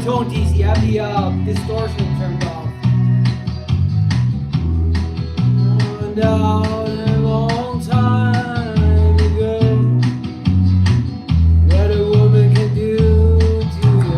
tone, DC. Have the distortion turned off. Down a long time ago, what a woman can do to you.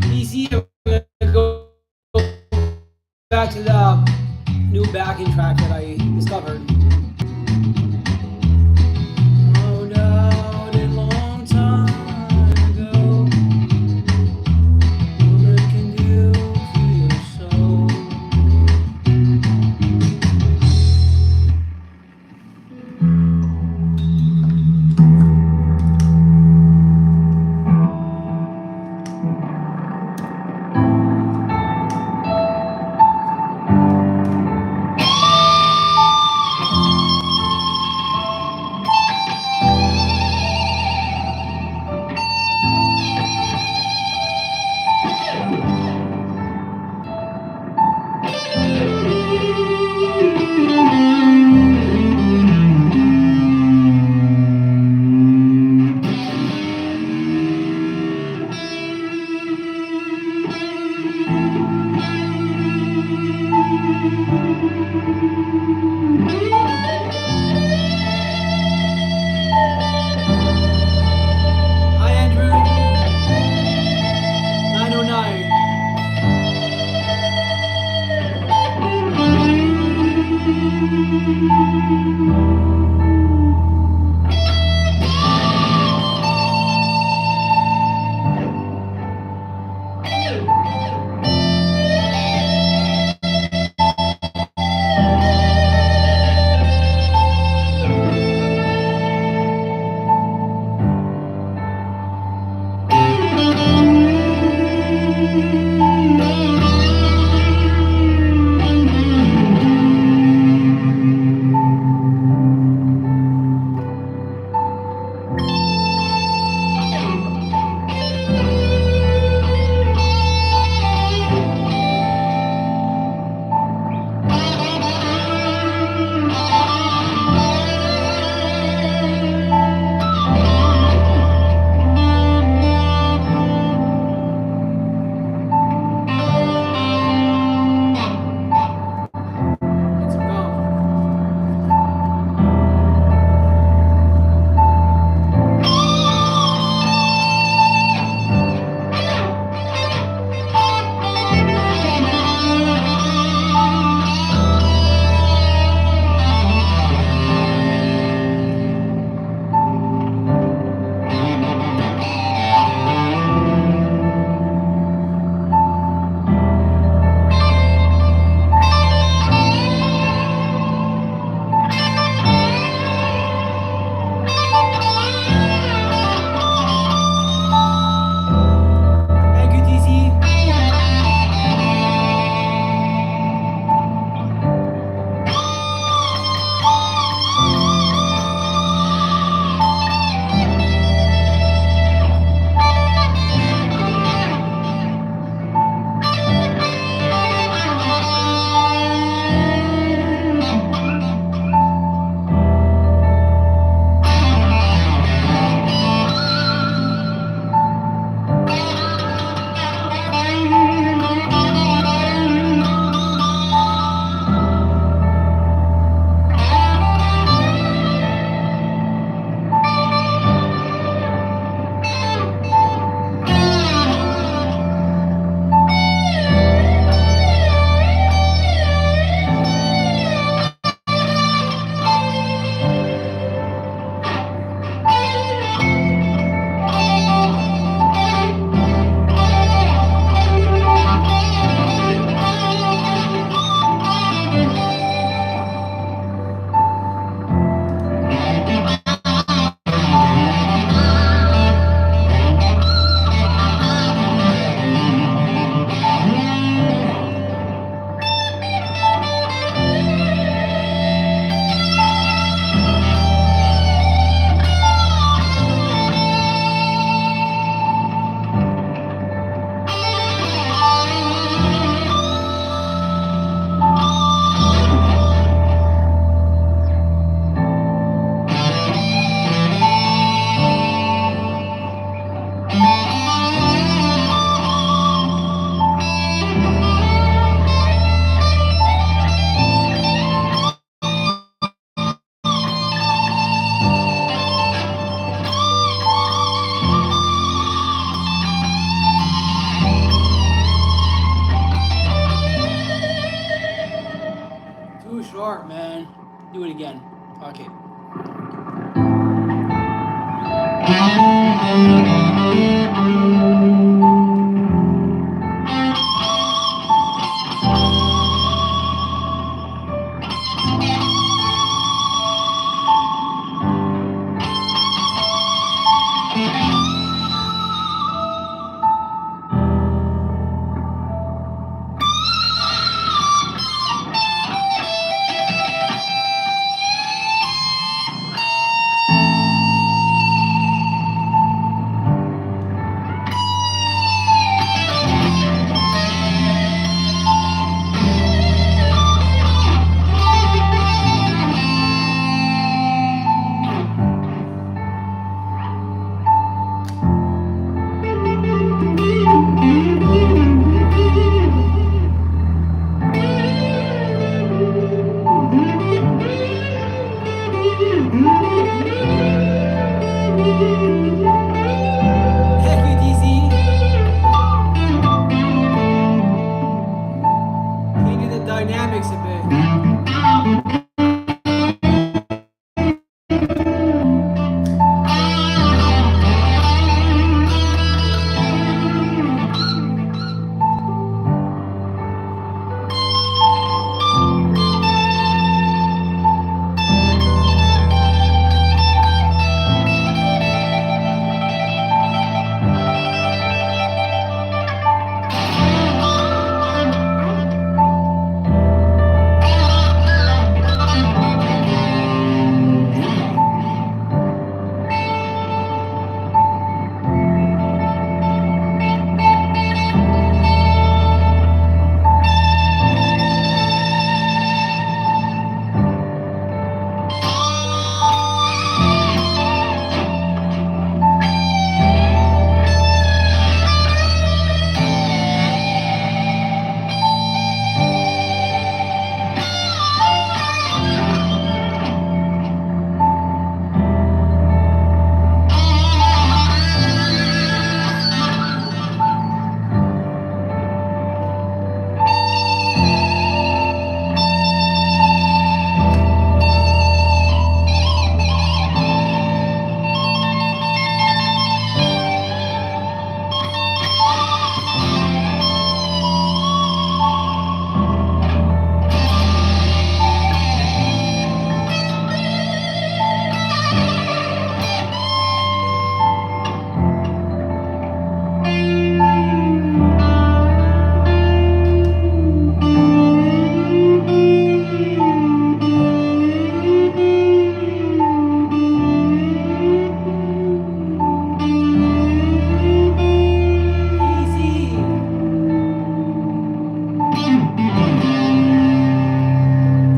DC, I'm gonna go back to the new backing track that I discovered. Oh, down a long time ago, what it can do to your soul. short, man. Do it again. Okay. Heck you, DC. Changing the dynamics a bit.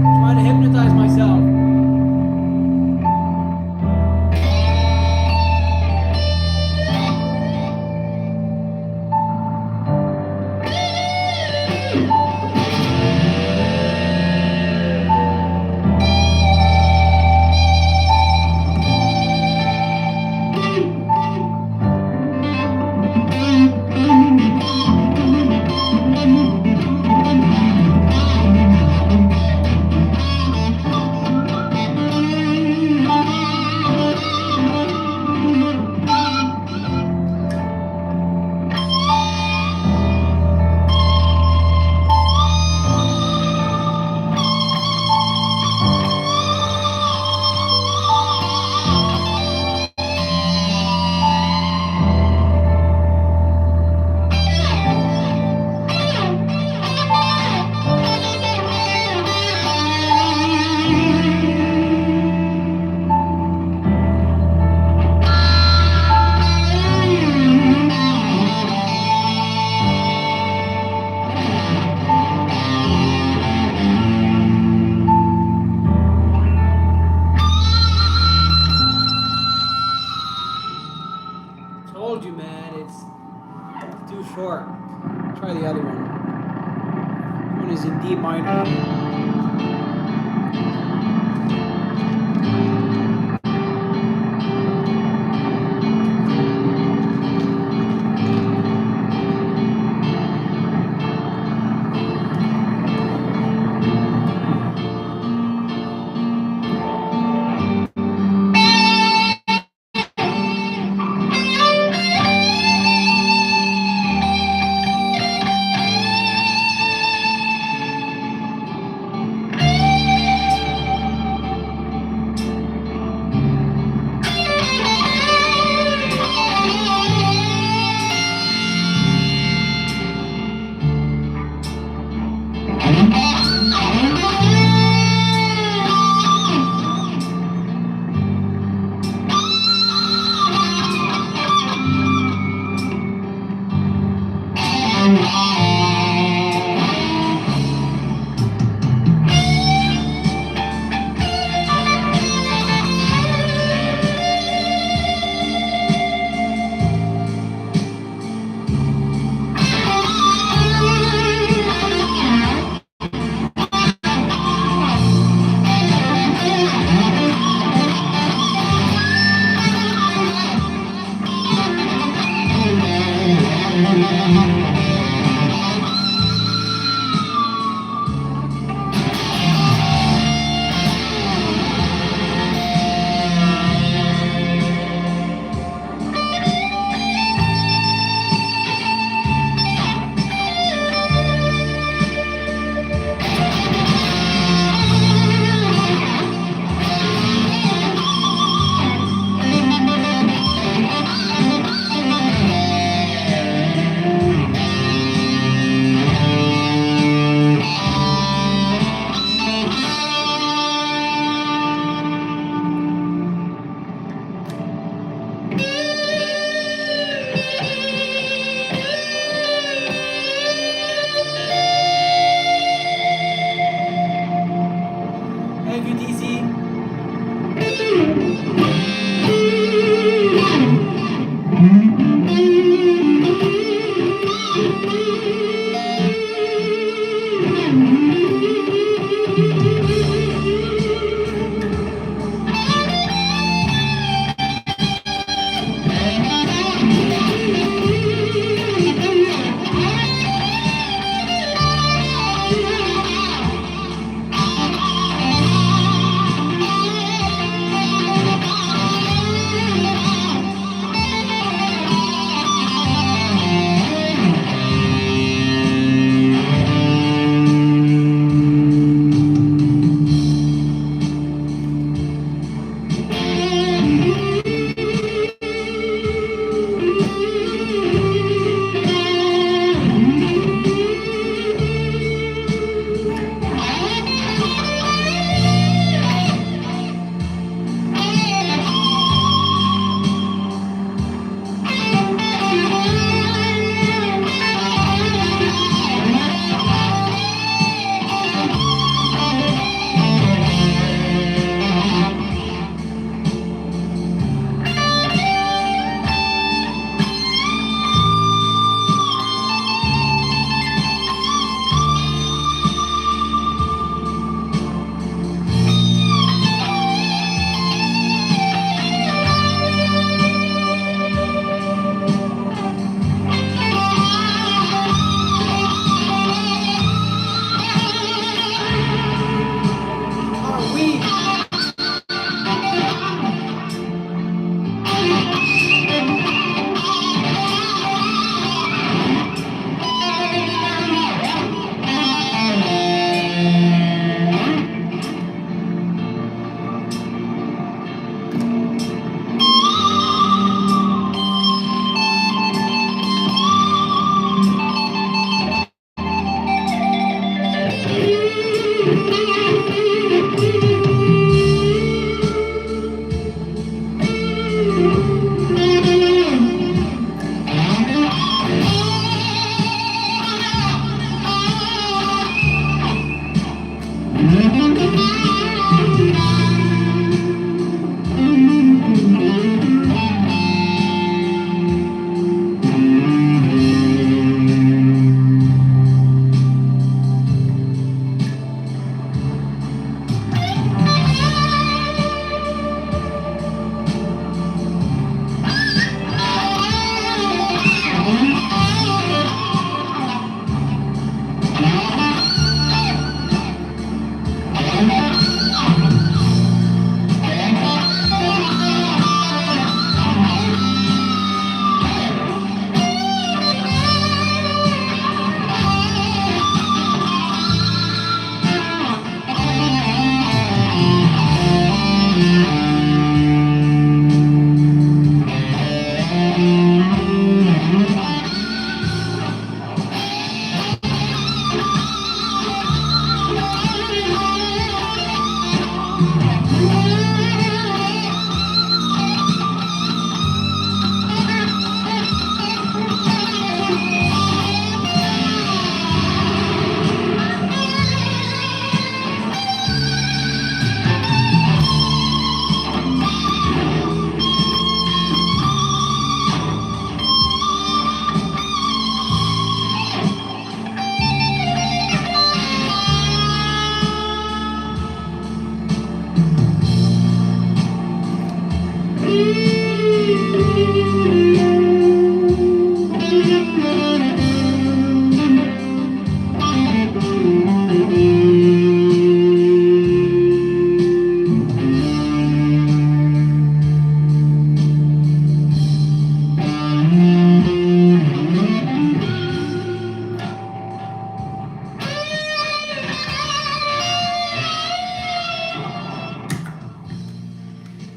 Trying to hypnotize myself. Told you, man, it's too short. Try the other one. One is in D minor.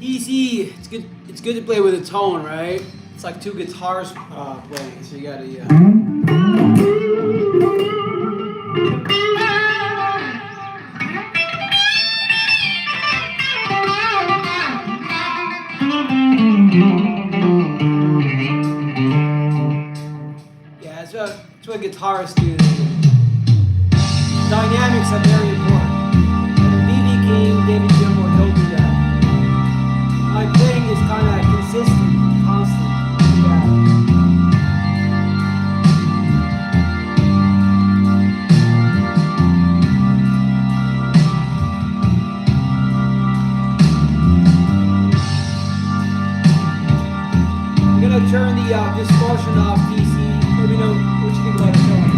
Easy. It's good. It's good to play with a tone, right? It's like two guitars playing, so you gotta. Yeah, that's what guitarists do. Dynamics are very important. And B.B. King, David Gilmour, they'll do that. My playing is kind of consistent, constant. Yeah. I'm gonna turn the distortion off, DC. Let me know what you think about the song.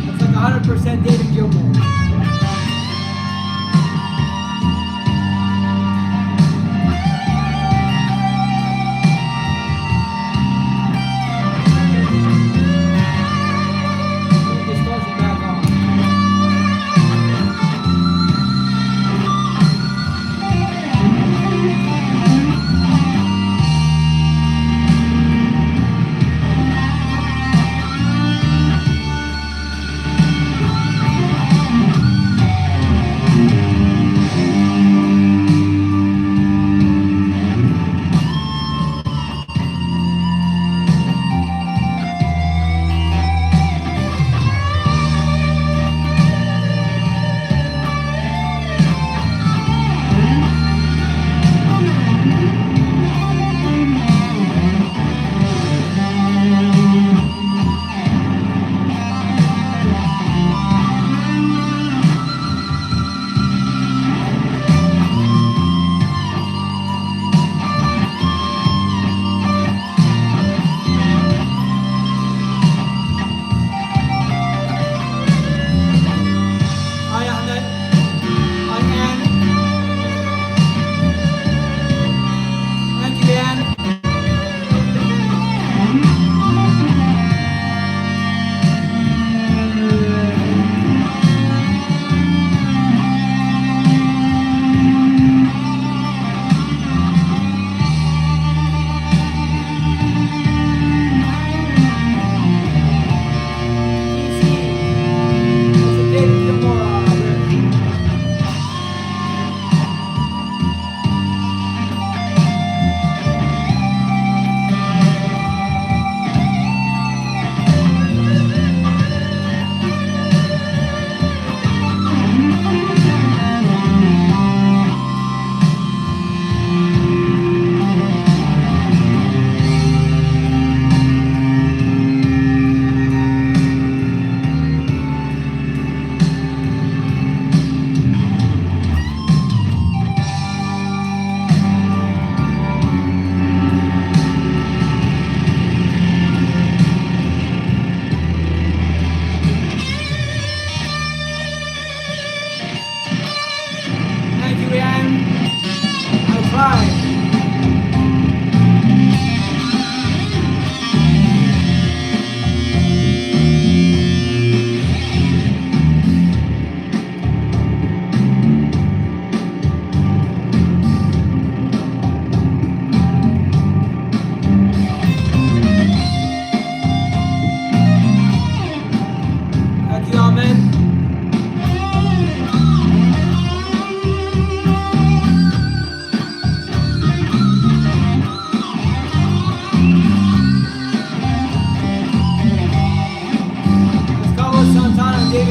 That's like 100% David Gilmour.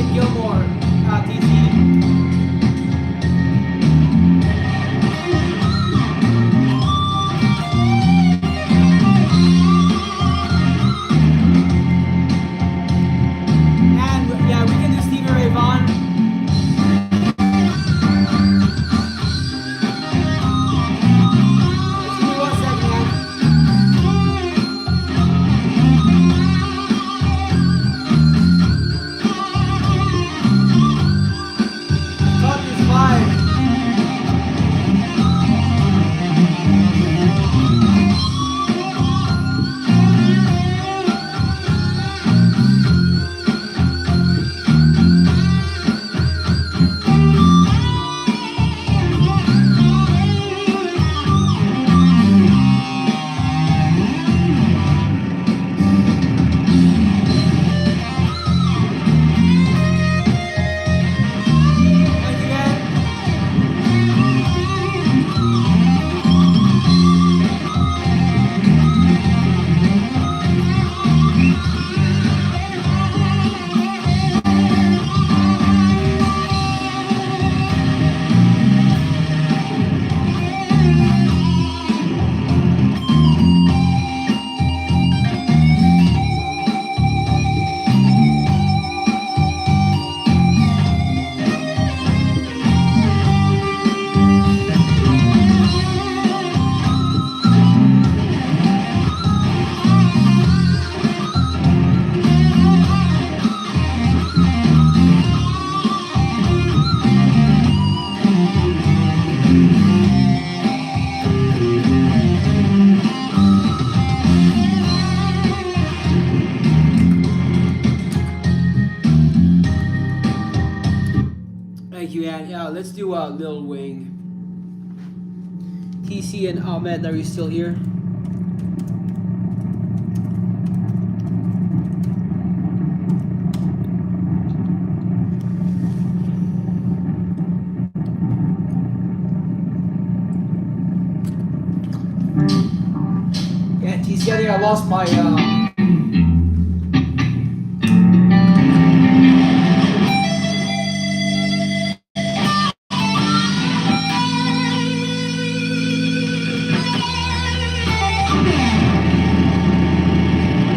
David Gilmour, TC. And yeah, we can do Stevie Ray Vaughan. Just give me 1 second, man. Cut this vibe. Thank you, man. Thank you, Ann. Yeah, let's do Lil Wayne. TC and Ahmed, are you still here? Yeah, TC, I think I lost my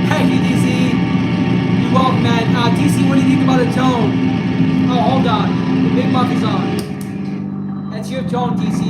Thank you, DC. You're welcome, man. TC, what do you think about the tone? Oh, hold on. The big muff is on. That's your tone, TC.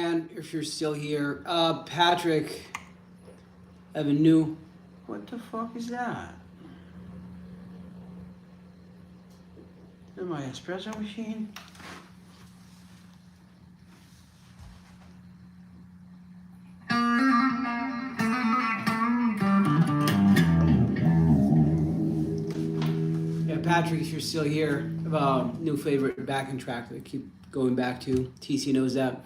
man, if you're still here. Patrick, I have a new... What the fuck is that? Is it my espresso machine? Yeah, Patrick, if you're still here, I have a new favorite backing track that I keep going back to. TC knows that.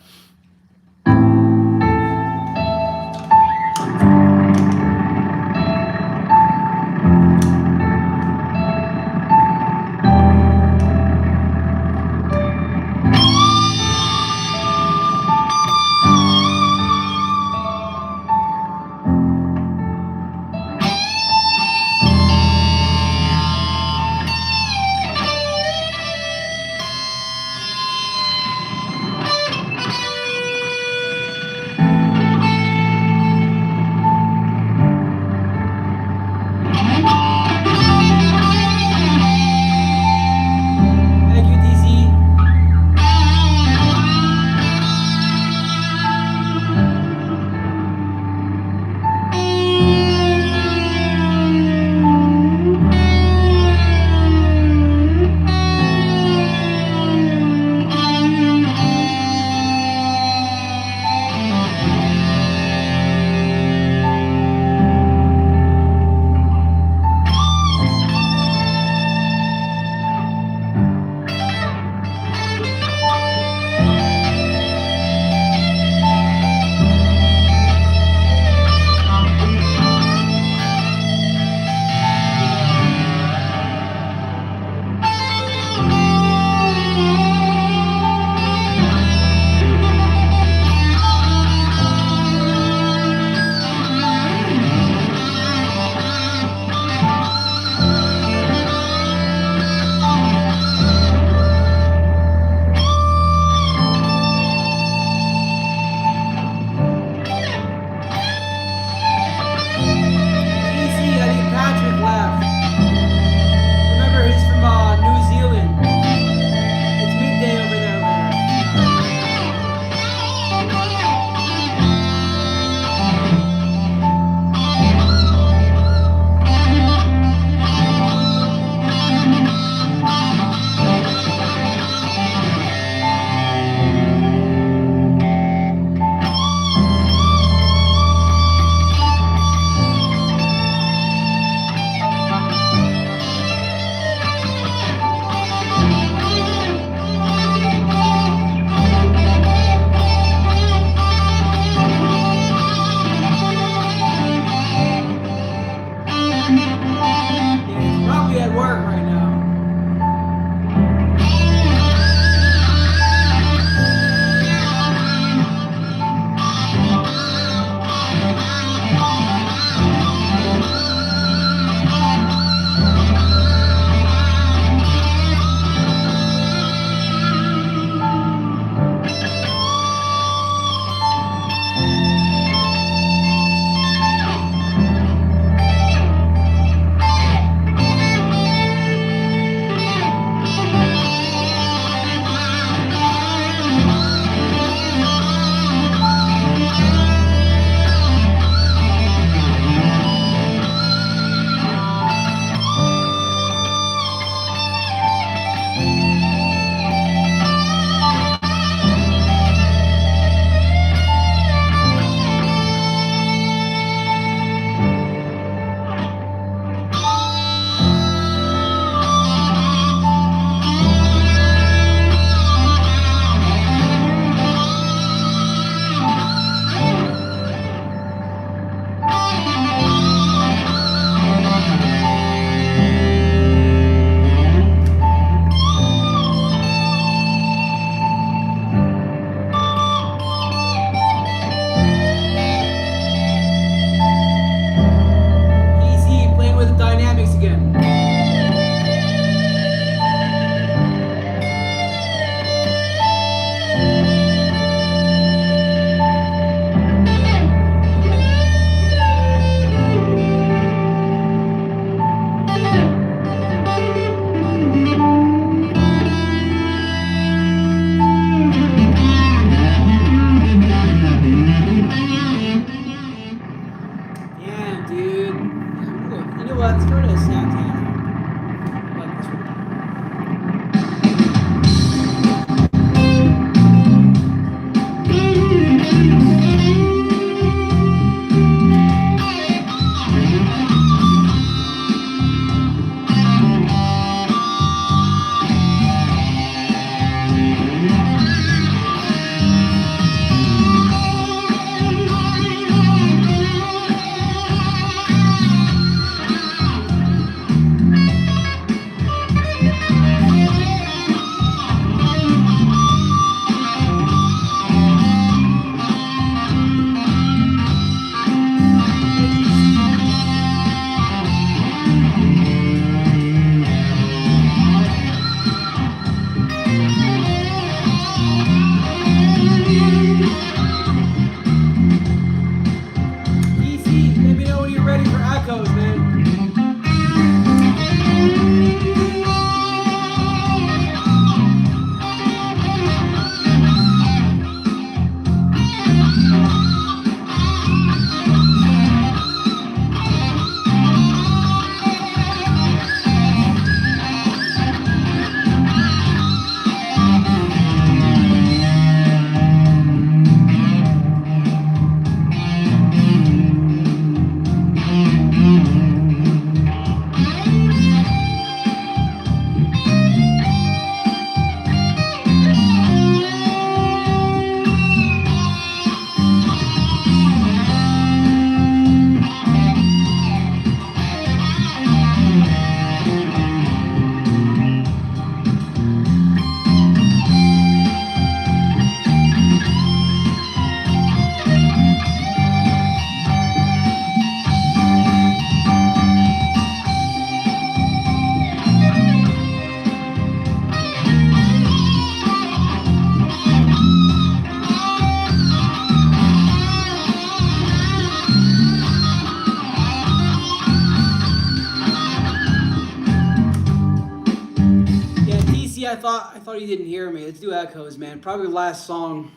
thought you didn't hear me. Let's do Echoes, man. Probably the last song.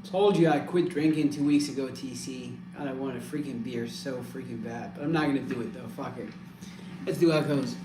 Told you I quit drinking 2 weeks ago, TC. God, I wanted a freaking beer so freaking bad. But I'm not gonna do it though. Fuck it. Let's do Echoes.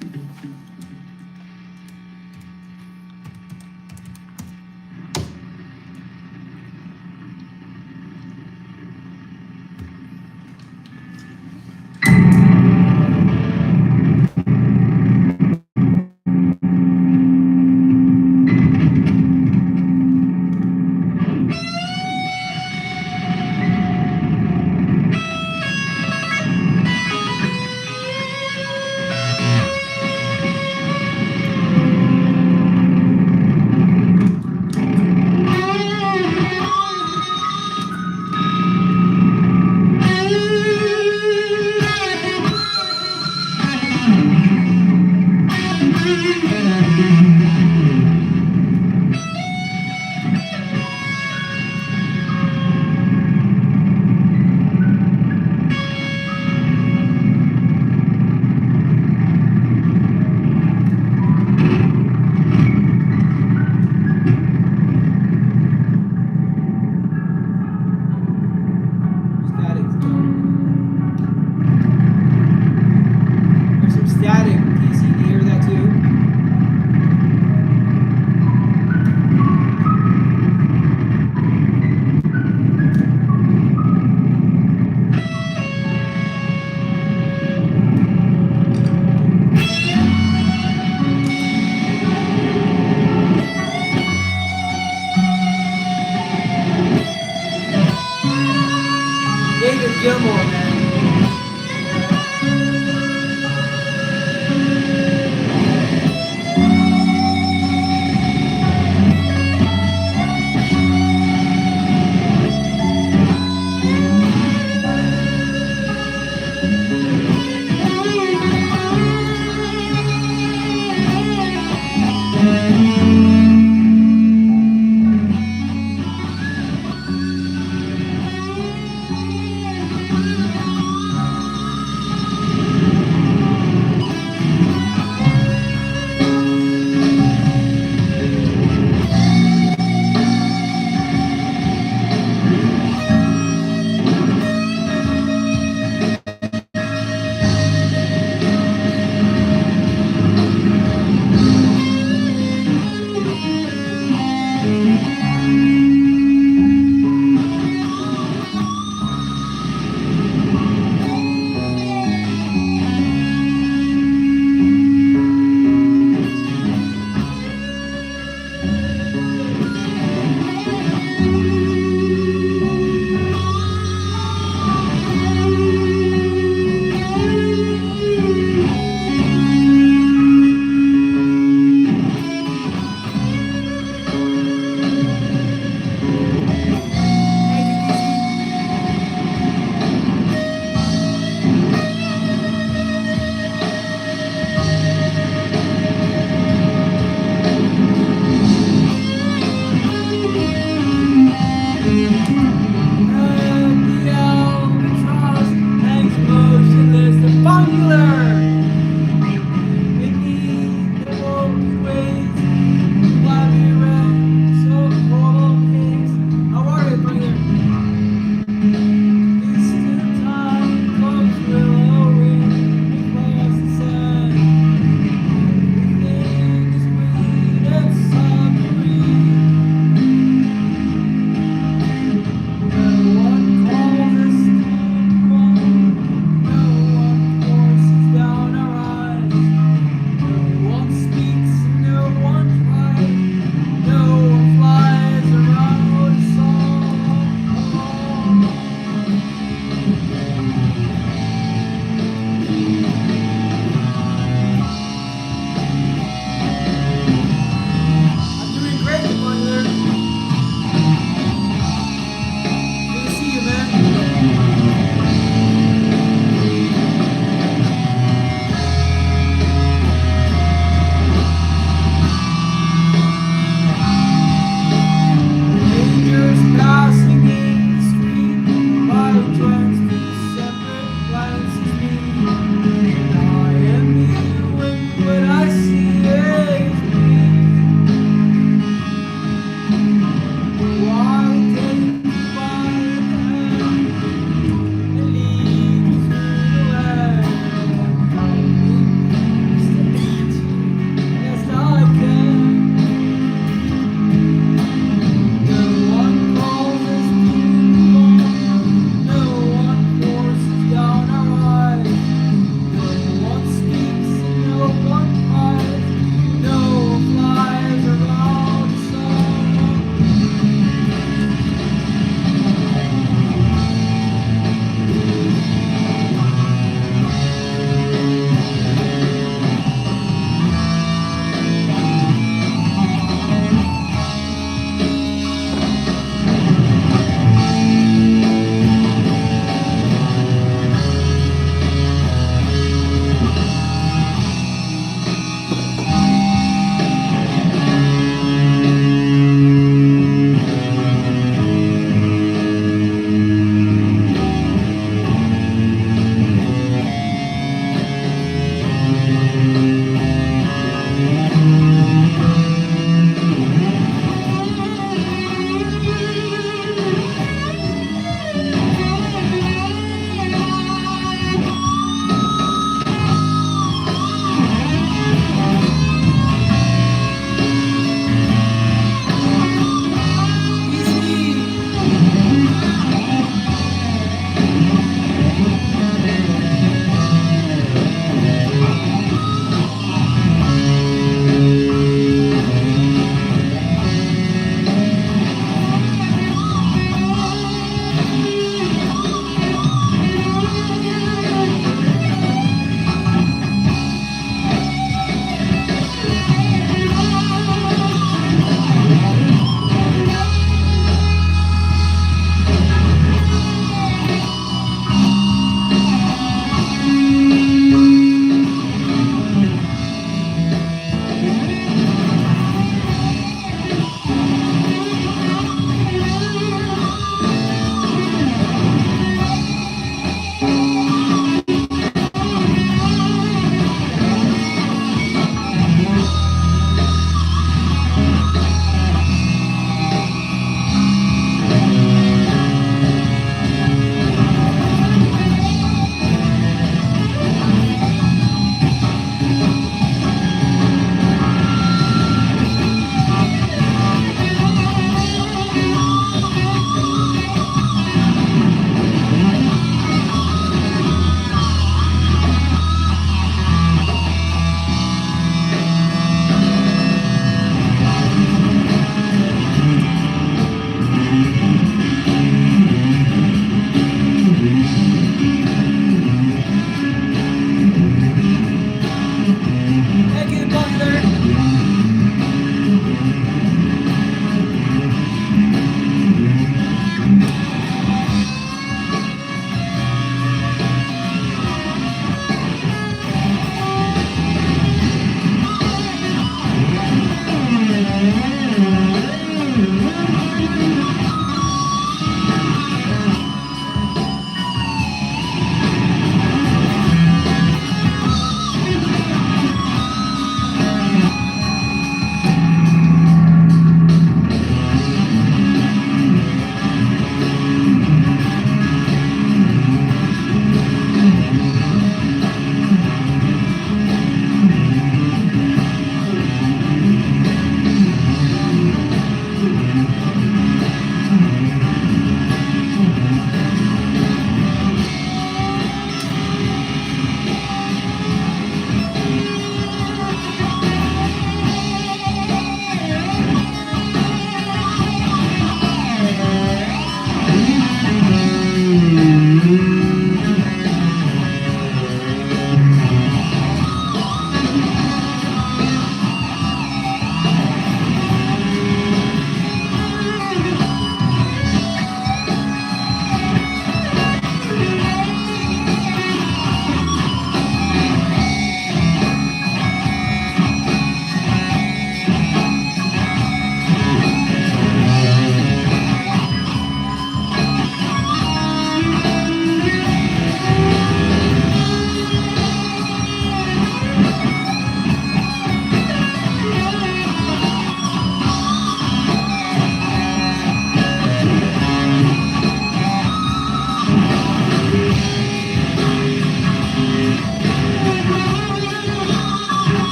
David Gilmour, man.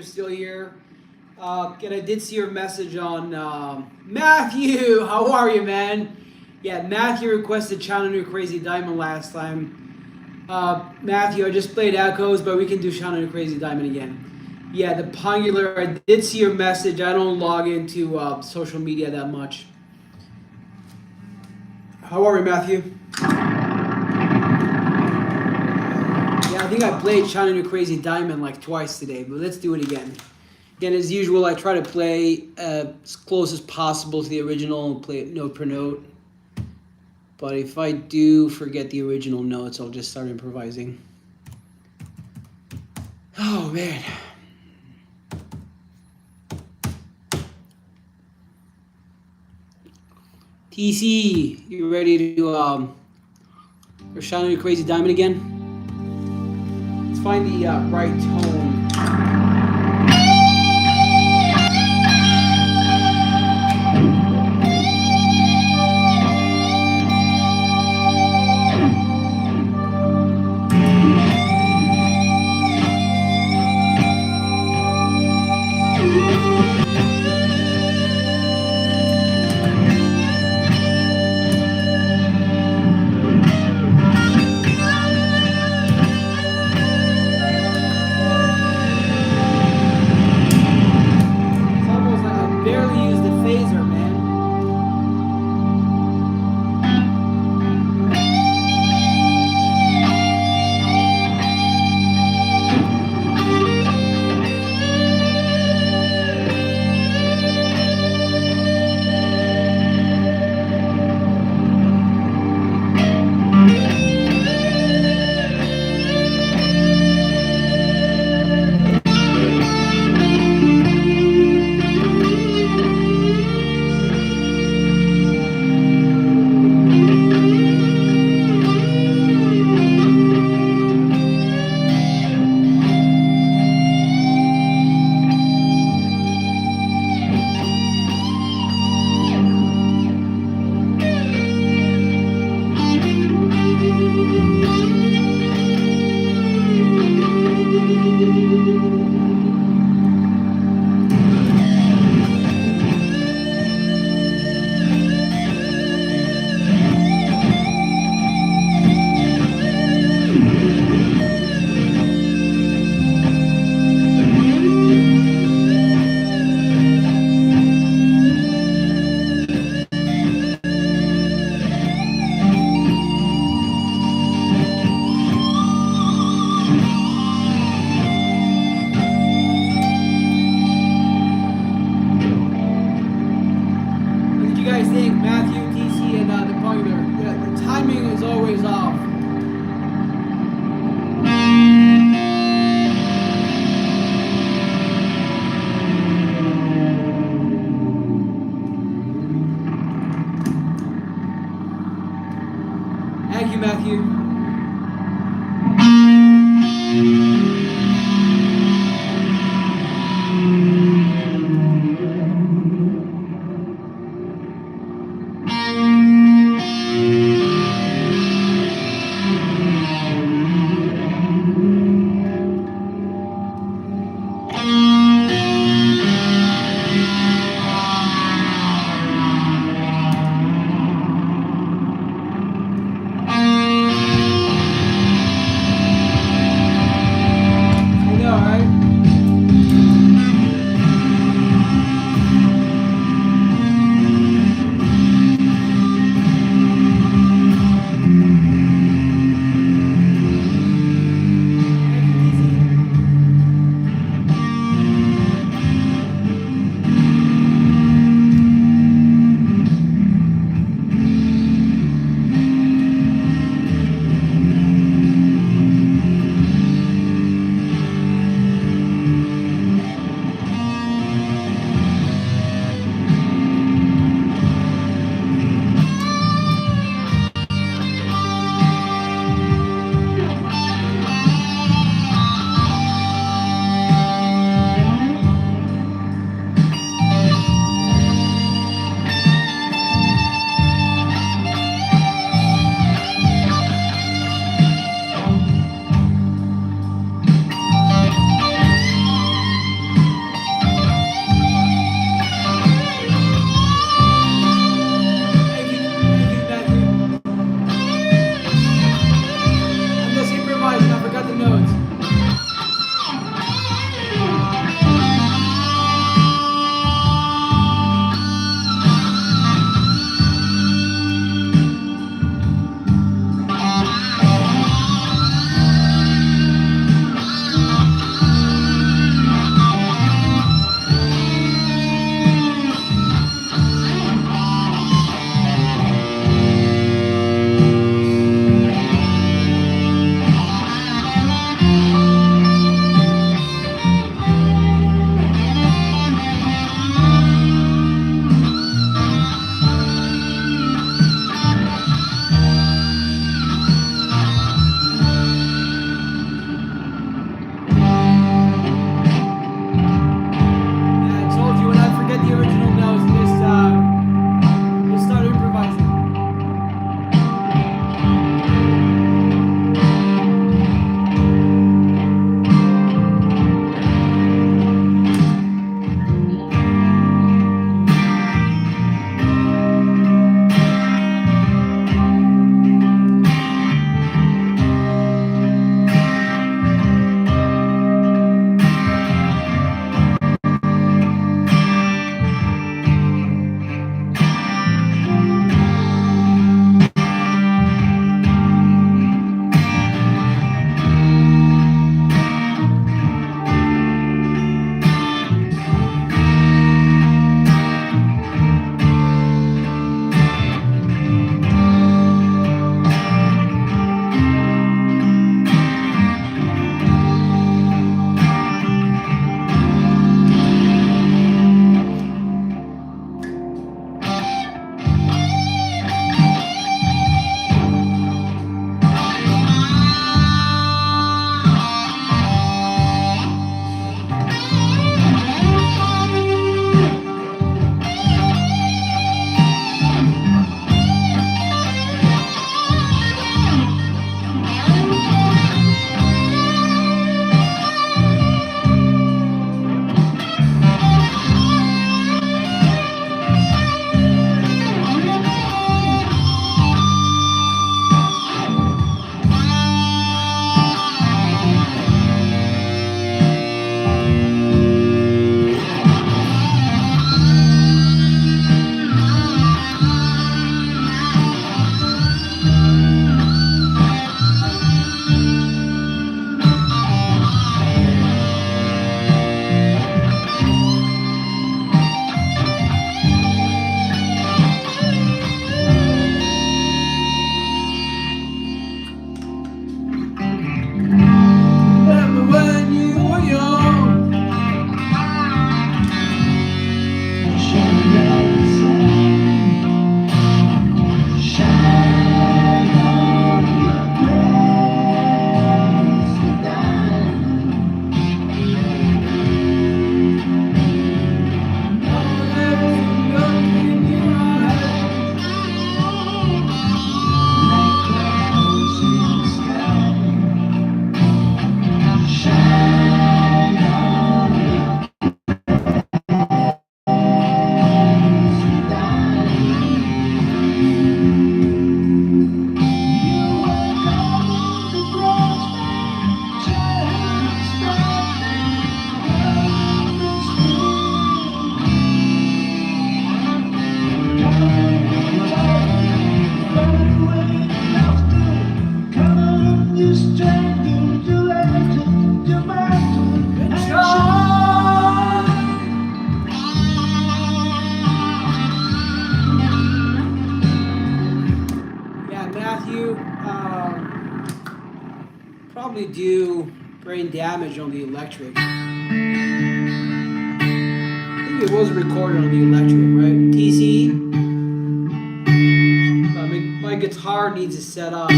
still here. And I did see your message on Matthew. How are you, man? Yeah, Matthew requested China New Crazy Diamond last time. Matthew, I just played Echoes, but we can do China New Crazy Diamond again. Yeah, the Pungular, I did see your message. I don't log into social media that much. How are we, Matthew? Yeah, I think I played China New Crazy Diamond like twice today, but let's do it again. Again, as usual, I try to play as close as possible to the original and play it note per note. But if I do forget the original notes, I'll just start improvising. Oh, man. TC, you ready to for Shine New Crazy Diamond again? Let's find the right tone. probably do brain damage on the electric. I think it was recorded on the electric, right? TC. My guitar needs a setup.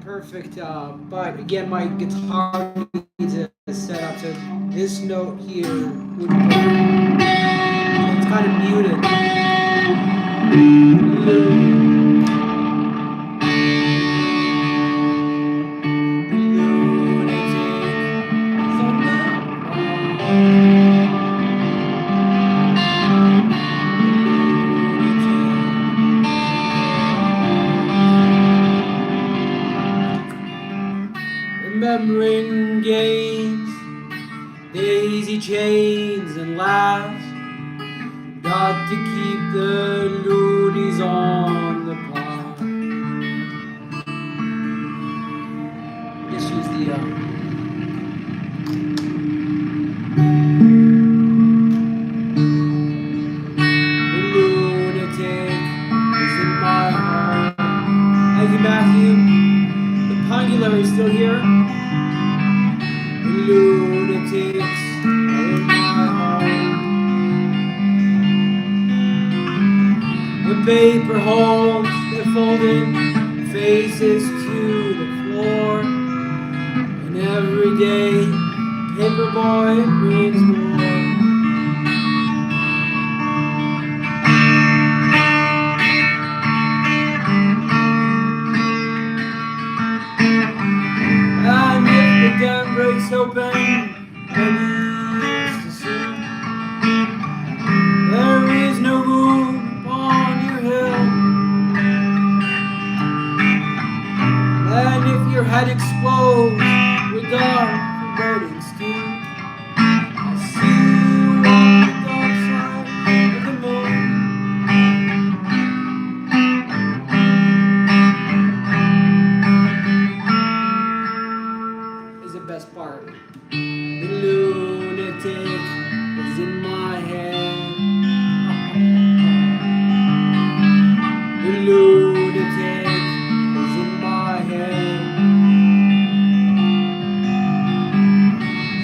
Perfect, but again, my guitar needs a setup. So this note here would be, it's kind of muted. Remembering games, daisy chains and laughs. Got to keep the loonies on the path. Just use the lunatic is in my heart. Thank you, Matthew. The Pungular is still here. Lunatics are in my heart. The paper holes, they're folded, faces to the floor. And every day, Paperboy brings more. And if the dam breaks open, and he used to sing, there is no room upon your hill. And if your head explodes with dark forebodings too, I'll see you on the dark side of the moon. Is the best part. The lunatic is in my head. The lunatic is in my head.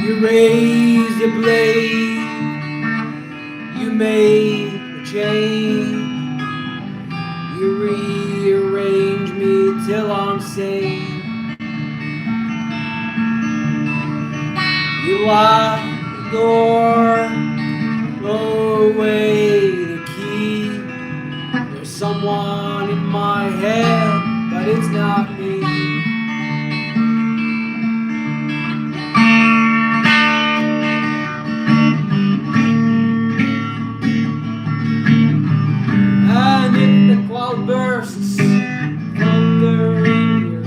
You raised a blade, you made a chain, you rearrange me till I'm sane. You lock the door, throw away the key. There's someone in my head, but it's not me. And if the cloud bursts, thunder in your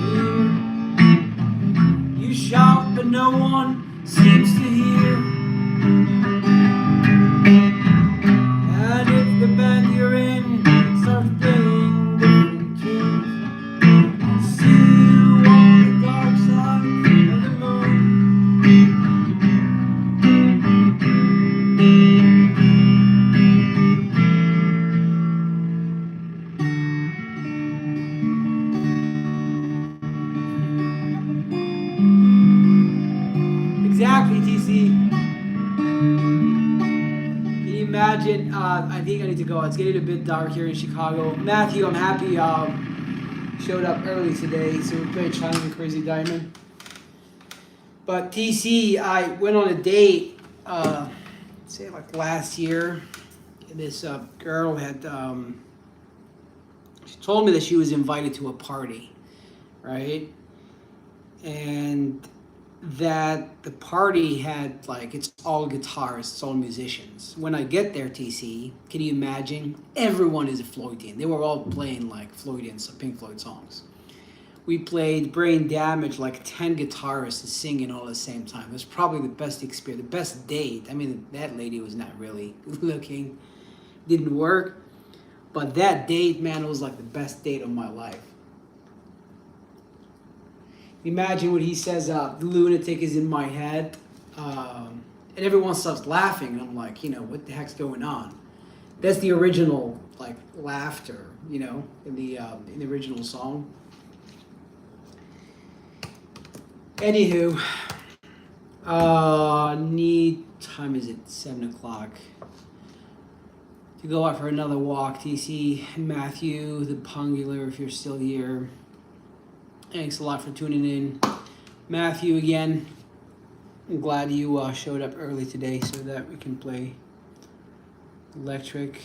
ear, you shout, but no one seems to hear. And if the band you're in starts playing different tunes, I'll see you on the dark side of the moon. Exactly, TC. Can you imagine? I think I need to go. It's getting a bit dark here in Chicago. Matthew, I'm happy showed up early today, so we played China and Crazy Diamond. But TC, I went on a date, say like last year. And this girl had, she told me that she was invited to a party, right? And that the party had, like, it's all guitarists, it's all musicians. When I get there, TC, can you imagine? Everyone is a Floydian. They were all playing like Floydian, Pink Floyd songs. We played Brain Damage like 10 guitarists singing all at the same time. It was probably the best experience, the best date. I mean, that lady was not really good looking, didn't work. But that date, man, it was like the best date of my life. Imagine what he says, the lunatic is in my head. And everyone starts laughing. And I'm like, what the heck's going on? That's the original, like, laughter, in the original song. Anywho, time is it? 7 o'clock. To go out for another walk. TC, Matthew, the Pungular, if you're still here. Thanks a lot for tuning in. Matthew, again, I'm glad you showed up early today so that we can play electric.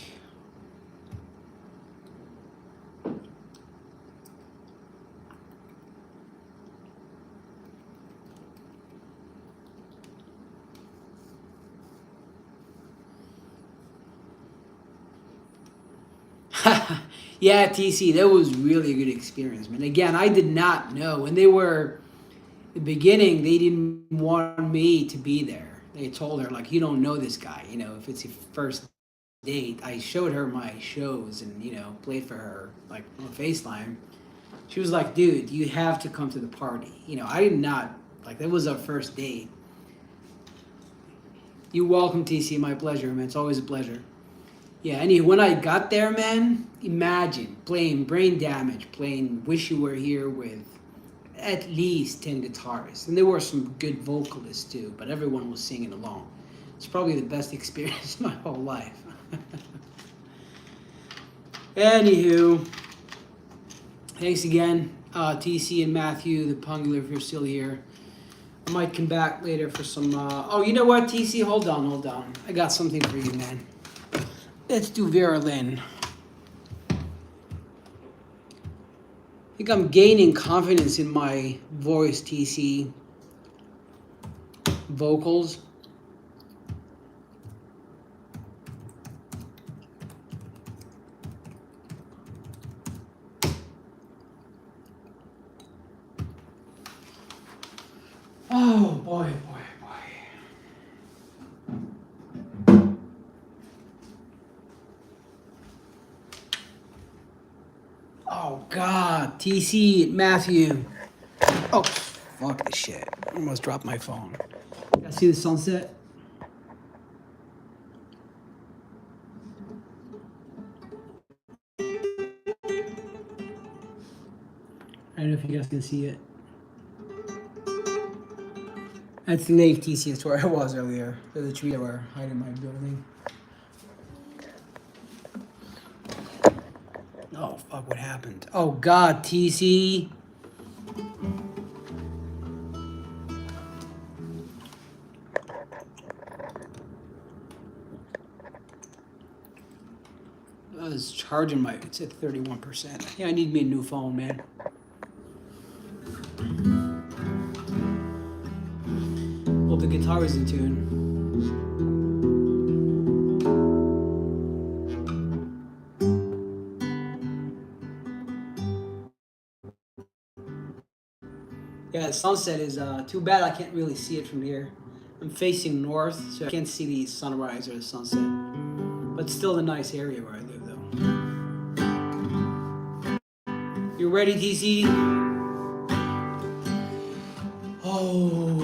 Yeah, TC, that was really a good experience, man. Again, I did not know. When they were, the beginning, they didn't want me to be there. They told her, like, you don't know this guy. If it's your first date, I showed her my shows and, played for her, like, on FaceTime. She was like, dude, you have to come to the party. I did not, like, that was our first date. You're welcome, TC. My pleasure, man. It's always a pleasure. Yeah, anyway, when I got there, man, imagine playing Brain Damage, playing Wish You Were Here with at least 10 guitarists. And there were some good vocalists too, but everyone was singing along. It's probably the best experience of my whole life. Anywho, thanks again, TC and Matthew, the Pungular, if you're still here. I might come back later for some... Oh, you know what, TC? Hold on. I got something for you, man. Let's do Vera Lynn. I think I'm gaining confidence in my voice, TC. Vocals. Oh, boy. Oh, God. TC, Matthew. Oh, fuck this shit. I almost dropped my phone. I see the sunset. I don't know if you guys can see it. That's the lake, TC. That's where I was earlier. The tree that were hiding my building. Oh, fuck, what happened? Oh, God, TC. I was charging it's at 31%. Yeah, I need me a new phone, man. Hope the guitar is in tune. Yeah, the sunset is too bad I can't really see it from here. I'm facing north, so I can't see the sunrise or the sunset. But still a nice area where I live, though. You ready, TC? Oh.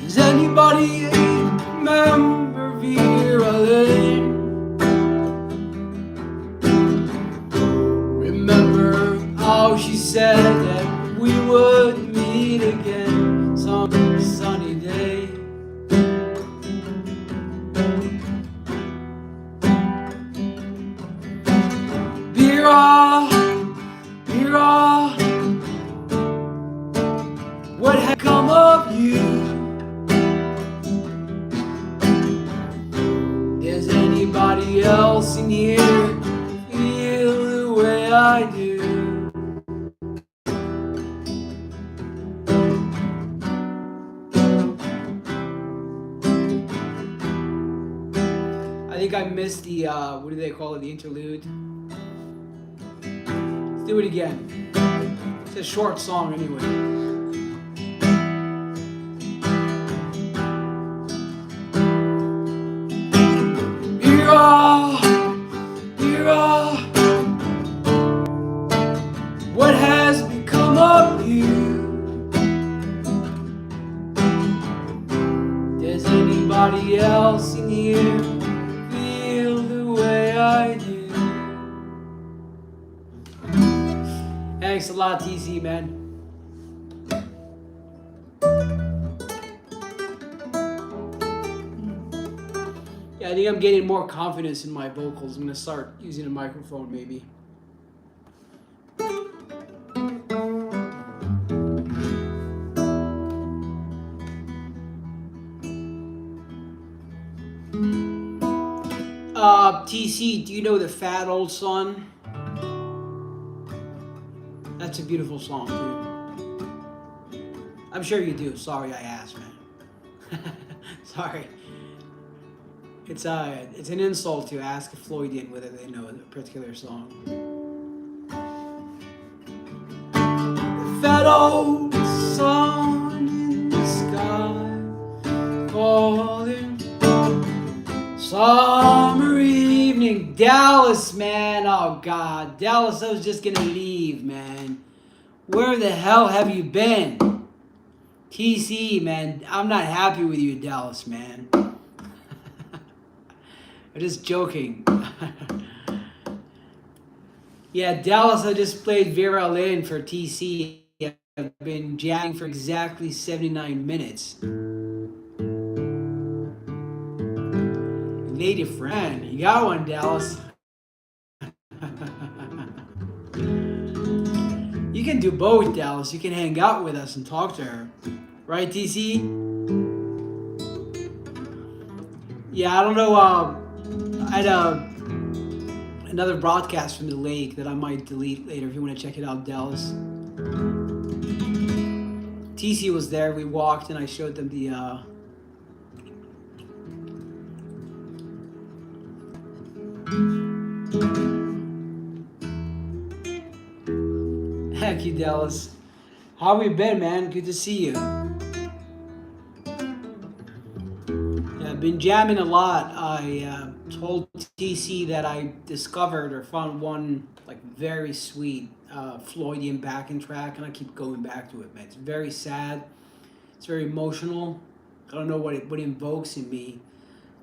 Does anybody remember Vera Lynn? Remember how she said that we would meet again some sunny day? Vera, what had come of you? Does anybody else in here feel the way I do? I missed the, what do they call it, the interlude. Let's do it again. It's a short song anyway. Mira, what has become of you? Does anybody else in here feel the way I do? Thanks a lot, TC, man. Yeah, I think I'm getting more confidence in my vocals. I'm gonna start using a microphone, maybe. TC, do you know The Fat Old Son? That's a beautiful song, too. I'm sure you do. Sorry I asked, man. Sorry. It's an insult to ask a Floydian whether they know a particular song. The fat old sun in the sky, falling, summer evening, Dallas, man. Oh God, Dallas, I was just gonna leave, man. Where the hell have you been? TC, man, I'm not happy with you, Dallas, man. I'm just joking. Yeah, Dallas, I just played Vera Lynn for TC. I've been jamming for exactly 79 minutes. Lady friend, you got one, Dallas. You can do both, Dallas. You can hang out with us and talk to her. Right, TC? Yeah, I don't know. I had another broadcast from the lake that I might delete later if you want to check it out, Dallas. TC was there. We walked and I showed them the Heck you, Dallas. How have you been, man? Good to see you. I've been jamming a lot. I told TC that I discovered or found one like very sweet Floydian backing track, and I keep going back to it, man. It's very sad. It's very emotional. I don't know what it invokes in me.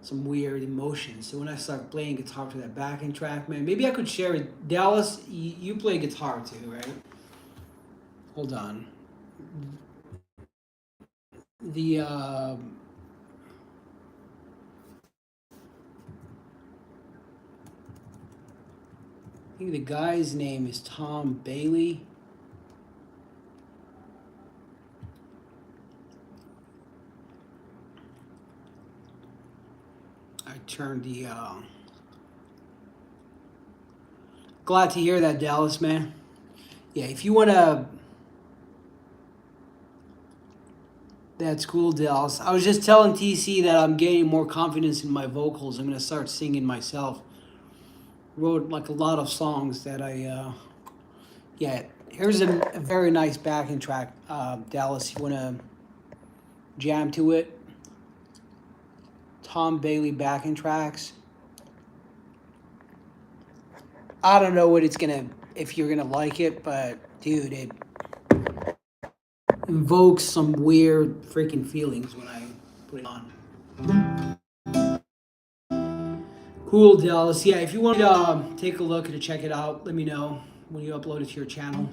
Some weird emotions. So when I start playing guitar to that backing track, man, maybe I could share it. Dallas, you play guitar too, right? Hold on. I think the guy's name is Tom Bailey. I turned the glad to hear that, Dallas, man. Yeah, if you wanna, that's cool, Dallas. I was just telling TC that I'm gaining more confidence in my vocals. I'm gonna start singing myself. Wrote like a lot of songs that yeah, here's a very nice backing track, Dallas. You wanna jam to it? Tom Bailey backing tracks. I don't know what if you're gonna like it, but dude, it invokes some weird freaking feelings when I put it on. Cool, Dallas. Yeah, if you want to take a look and check it out, let me know when you upload it to your channel.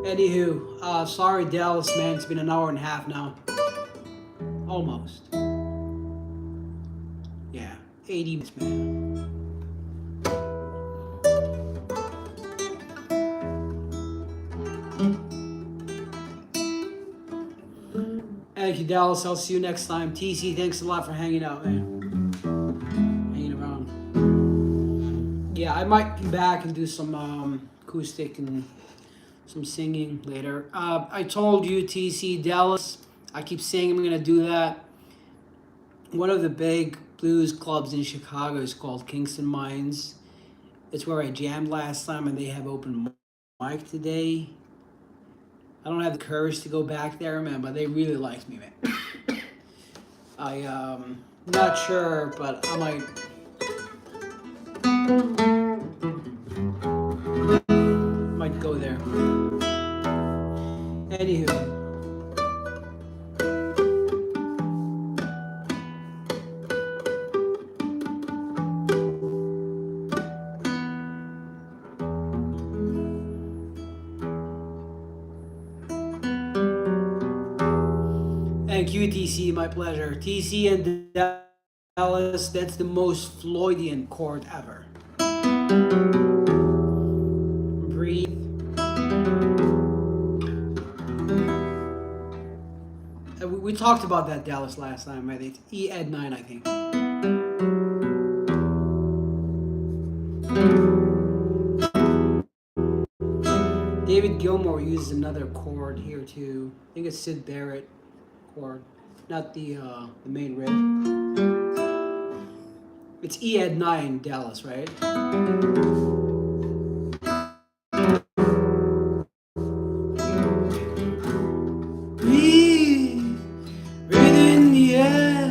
Anywho, sorry, Dallas, man. It's been an hour and a half now. Almost. Yeah, 80 minutes, man. Thank you, Dallas. I'll see you next time. TC, thanks a lot for hanging out, man. Hanging around. Yeah, I might be back and do some acoustic and some singing later. I told you, TC Dallas. I keep saying I'm gonna do that. One of the big blues clubs in Chicago is called Kingston Mines. It's where I jammed last time, and they have open mic today. I don't have the courage to go back there, man, but they really liked me, man. Not sure, but I might go there. Anywho. Thank you, TC. My pleasure. TC and Dallas, that's the most Floydian chord ever. Breathe. We talked about that, Dallas, last time, right? It's E add 9, I think. David Gilmour uses another chord here too. I think it's Sid Barrett chord, not the main riff. It's E add 9, Dallas, right? Breathe, breathe in the air.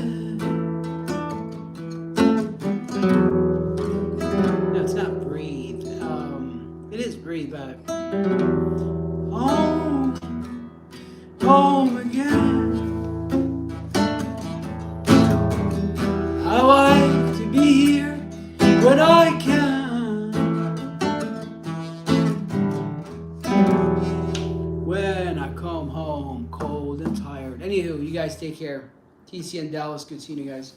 No, it's not breathe. It is breathe, but home, home again. I like to be here when I can. When I come home cold and tired. Anywho, you guys take care. TC and Dallas, good seeing you guys.